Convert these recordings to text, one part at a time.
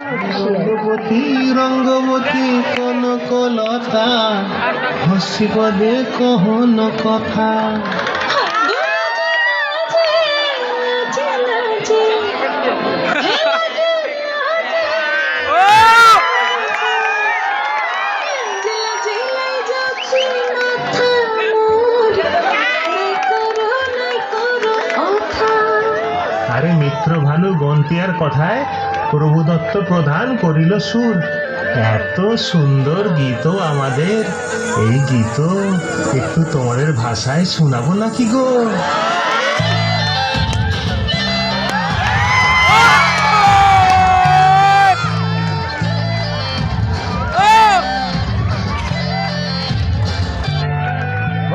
রঙ্গবতী রঙ্গবতী কনকলতা হসিব দে কহন কথা আরে মিত্র ভানু গন্তিয়ার কথায় প্রভুদত্ত প্রধান করিল সুর। এত সুন্দর গীত আমাদের, এই গীত একটু তোমাদের ভাষায় শোনাবো নাকি গো?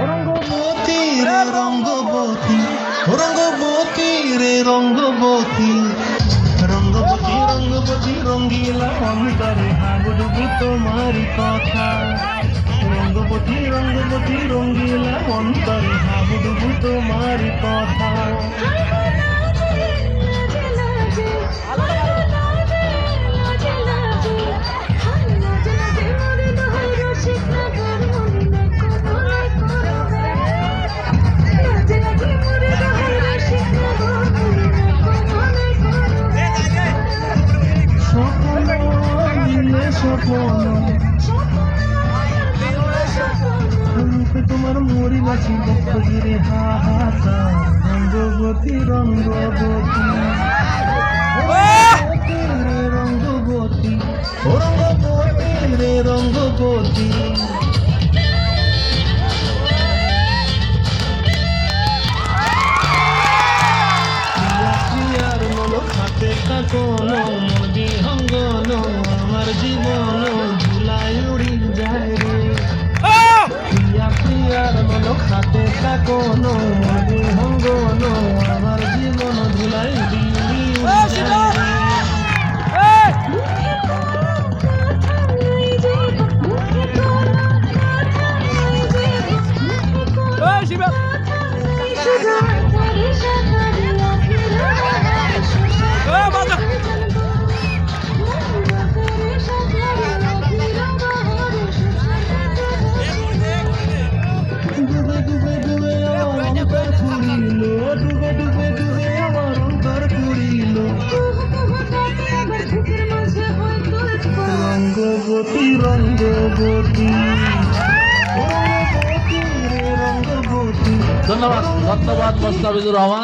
রঙ্গবতী রে রঙ্গবতী, রঙ্গবতী রে রঙ্গবতী, রঙ্গবতী রঙ্গবতী রঙ্গিলা অন্তরে হাবুডুবু তোমারি কথা। রঙ্গবতী রঙ্গবতী রঙ্গিলা অন্তরে হাবুডুবু তোমারি কথা। তোমার মরি বাসি বক্ষগিরে হাহাকার। রঙ্গবতী রঙ্গবতী রে রঙ্গবতী, ও রঙ্গবতী রে রঙ্গবতী। প্রিয়ার মলক হাতে কাকন মদি হঙ্গন আমার জীবন ধুলাই উড়ি যায় রে। প্রিয়ার মলক হাতে কাকন মদি হঙ্গন আমার জীবন ধুলাই উড়ি যায় রে। রঙ্গবতী রঙ্গবতী, রঙ্গবতী রে রঙ্গবতী। ধন্যবাদ মোস্তাফিজুর রহমান।